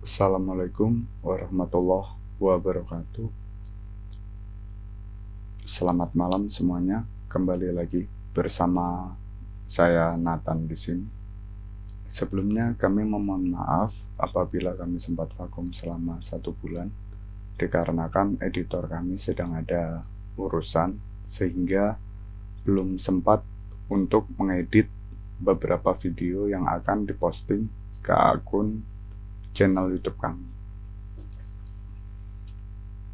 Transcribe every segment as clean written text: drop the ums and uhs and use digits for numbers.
Assalamualaikum warahmatullahi wabarakatuh. Selamat malam semuanya. Kembali lagi bersama saya Nathan di sini. Sebelumnya kami memohon maaf apabila kami sempat vakum selama 1 bulan dikarenakan editor kami sedang ada urusan sehingga belum sempat untuk mengedit beberapa video yang akan diposting ke akun channel YouTube kami.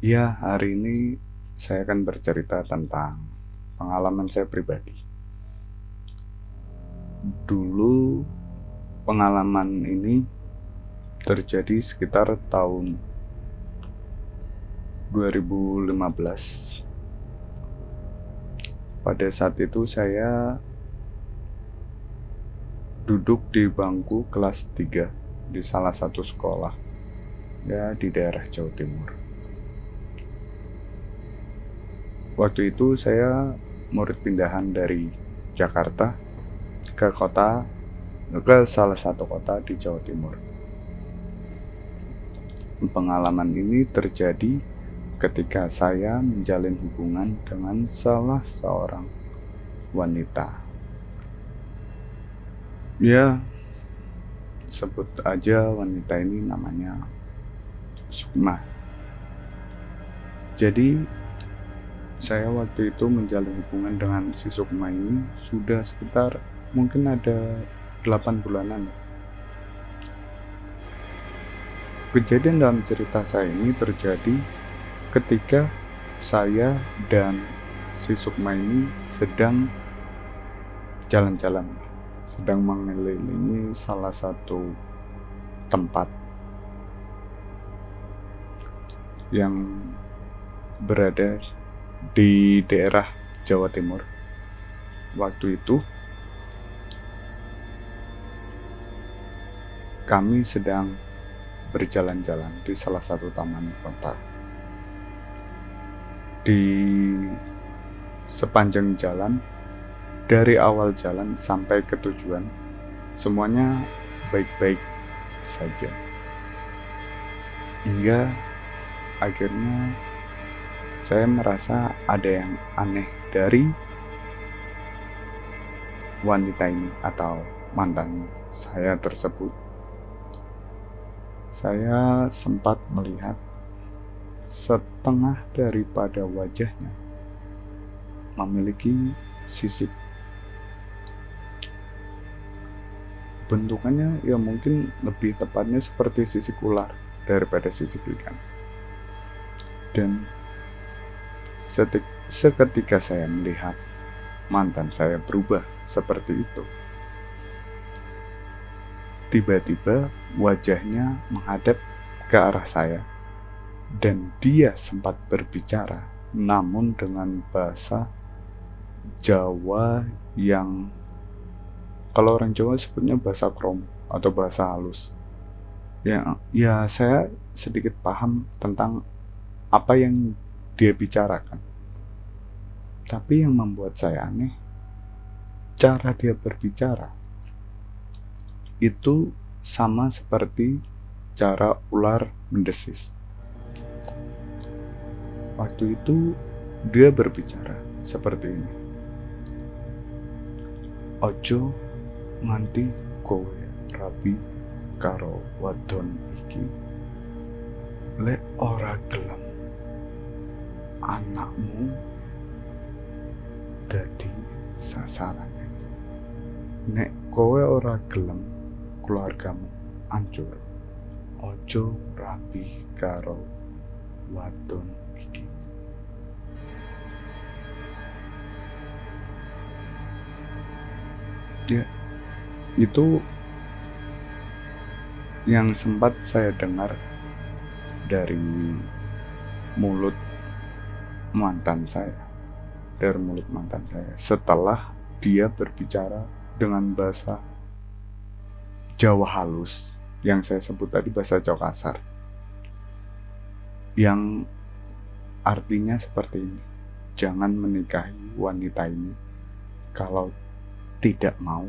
Ya, hari ini saya akan bercerita tentang pengalaman saya pribadi. Dulu pengalaman ini terjadi sekitar tahun 2015. Pada saat itu saya duduk di bangku kelas 3 di salah satu sekolah ya di daerah Jawa Timur. Waktu itu saya murid pindahan dari Jakarta ke salah satu kota di Jawa Timur. Pengalaman ini terjadi ketika saya menjalin hubungan dengan salah seorang wanita. Ya, sebut aja wanita ini namanya Sukma. Jadi saya waktu itu menjalin hubungan dengan si Sukma ini sudah sekitar mungkin ada 8 bulanan. Kejadian dalam cerita saya ini terjadi ketika saya dan si Sukma ini sedang jalan-jalan, sedang mengelilingi salah satu tempat yang berada di daerah Jawa Timur. Waktu itu kami sedang berjalan-jalan di salah satu taman kota. Di sepanjang jalan, dari awal jalan sampai ke tujuan, semuanya baik-baik saja. Hingga akhirnya saya merasa ada yang aneh dari wanita ini atau mantan saya tersebut. Saya sempat melihat setengah daripada wajahnya memiliki sisik. Bentukannya ya mungkin lebih tepatnya seperti sisik ular daripada sisik ikan. Dan seketika saya melihat mantan saya berubah seperti itu, tiba-tiba wajahnya menghadap ke arah saya dan dia sempat berbicara, namun dengan bahasa Jawa yang kalau orang Jawa sebutnya bahasa kromo atau bahasa halus. Ya saya sedikit paham tentang apa yang dia bicarakan. Tapi yang membuat saya aneh, cara dia berbicara itu sama seperti cara ular mendesis. Waktu itu dia berbicara seperti ini. Ojo nganti kowe rabi karo wadon iki, lek ora gelem anakmu dadi sasarannya. Nek kowe ora gelem keluargamu hancur, ojo rabi karo wadon iki. Ya, itu yang sempat saya dengar dari mulut mantan saya, setelah dia berbicara dengan bahasa Jawa halus yang saya sebut tadi, bahasa Jawa kasar, yang artinya seperti ini: jangan menikahi wanita ini kalau tidak mau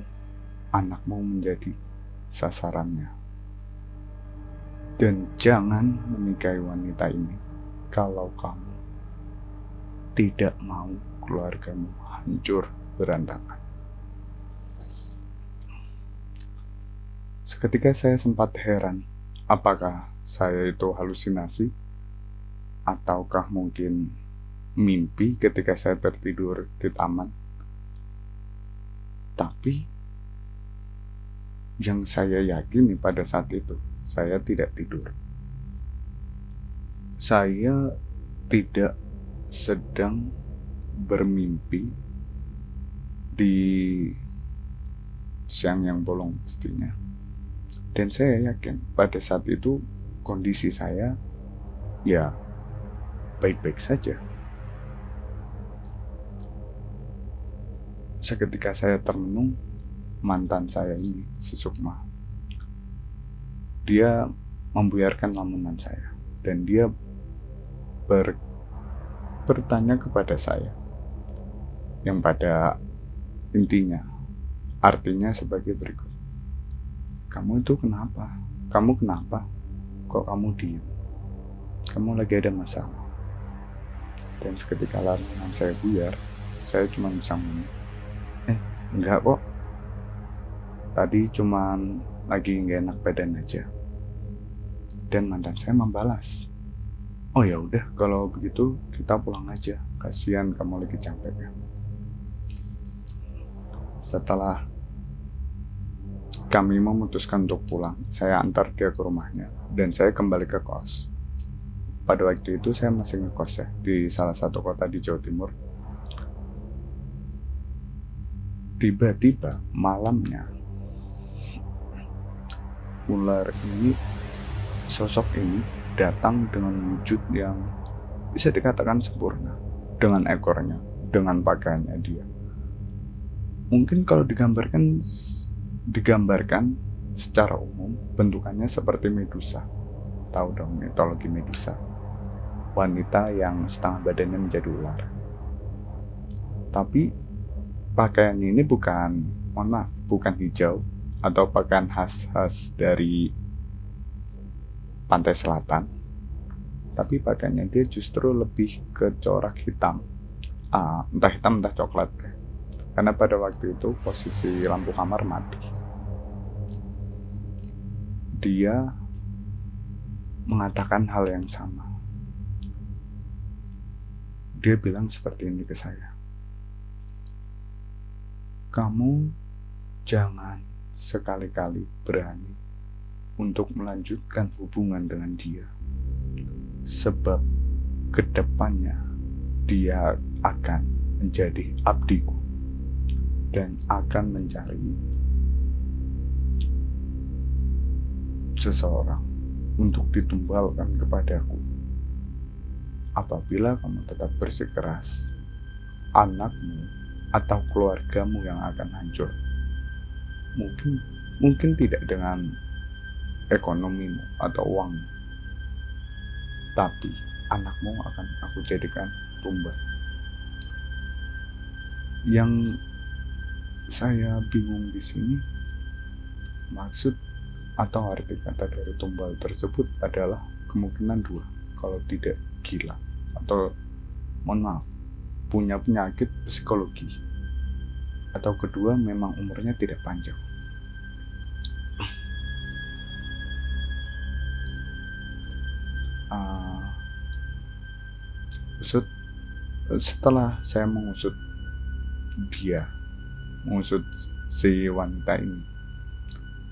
anakmu menjadi sasarannya. Dan jangan menikahi wanita ini kalau kamu tidak mau keluargamu hancur berantakan. Seketika saya sempat heran, apakah saya itu halusinasi? Ataukah mungkin mimpi ketika saya tertidur di taman? Tapi yang saya yakini pada saat itu, saya tidak tidur. Saya tidak sedang bermimpi di siang yang bolong pastinya. Dan saya yakin pada saat itu kondisi saya ya baik-baik saja. Seketika saya termenung, mantan saya ini, si Sukma, dia membuyarkan lamunan saya dan dia bertanya kepada saya yang pada intinya artinya sebagai berikut. Kamu itu kenapa? Kamu kenapa? Kok kamu diam? Kamu lagi ada masalah? Dan seketika lamunan saya buyar, saya cuma bisa ngomong, enggak kok. Tadi cuman lagi nggak enak badan aja. Dan mantan saya membalas, oh ya udah kalau begitu kita pulang aja. Kasihan kamu lagi capek ya. Setelah kami memutuskan untuk pulang, saya antar dia ke rumahnya dan saya kembali ke kos. Pada waktu itu saya masih ngekos ya di salah satu kota di Jawa Timur. Tiba-tiba malamnya ular ini, sosok ini datang dengan wujud yang bisa dikatakan sempurna, dengan ekornya, dengan pakaiannya dia. Mungkin kalau digambarkan secara umum bentukannya seperti Medusa. Tahu dong mitologi Medusa, wanita yang setengah badannya menjadi ular. Tapi pakaiannya ini bukan hijau atau pakaian khas dari pantai selatan, tapi pakaiannya dia justru lebih ke corak hitam, entah hitam entah coklat, karena pada waktu itu posisi lampu kamar mati. Dia mengatakan hal yang sama. Dia bilang seperti ini ke saya, kamu jangan sekali-kali berani untuk melanjutkan hubungan dengan dia, sebab kedepannya dia akan menjadi abdiku dan akan mencari seseorang untuk ditumbalkan kepadaku. Apabila kamu tetap bersikeras, anakmu atau keluargamu yang akan hancur. Mungkin tidak dengan ekonomimu atau uangmu, tapi anakmu akan aku jadikan tumbal. Yang saya bingung di sini, maksud atau arti kata dari tumbal tersebut adalah kemungkinan dua, kalau tidak gila atau punya penyakit psikologi, atau kedua memang umurnya tidak panjang. Setelah saya mengusut si wanita ini,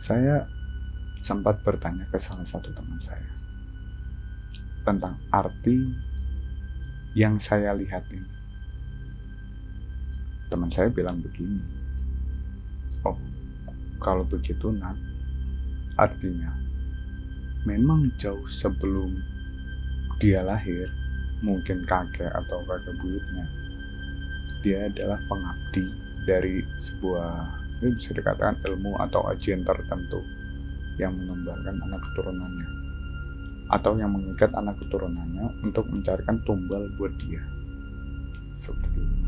saya sempat bertanya ke salah satu teman saya tentang arti yang saya lihat ini. Teman saya bilang begini, oh kalau begitu Nat, artinya memang jauh sebelum dia lahir, mungkin kakek atau kakek buyutnya, dia adalah pengabdi dari sebuah, ini bisa dikatakan ilmu atau ajian tertentu yang menumbalkan anak keturunannya, atau yang mengikat anak keturunannya untuk mencarikan tumbal buat dia. Seperti itu.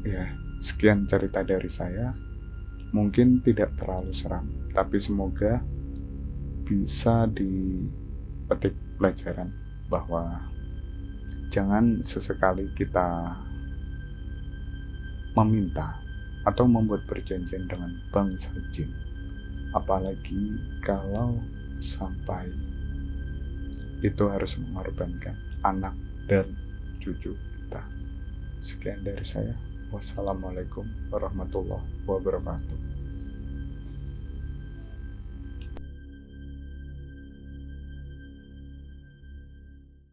Ya, sekian cerita dari saya. Mungkin tidak terlalu seram, tapi semoga bisa dipetik pelajaran bahwa jangan sesekali kita meminta atau membuat perjanjian dengan bangsa jin, apalagi kalau sampai itu harus mengorbankan anak dan cucu kita. Sekian dari saya. Wassalamualaikum warahmatullahi wabarakatuh.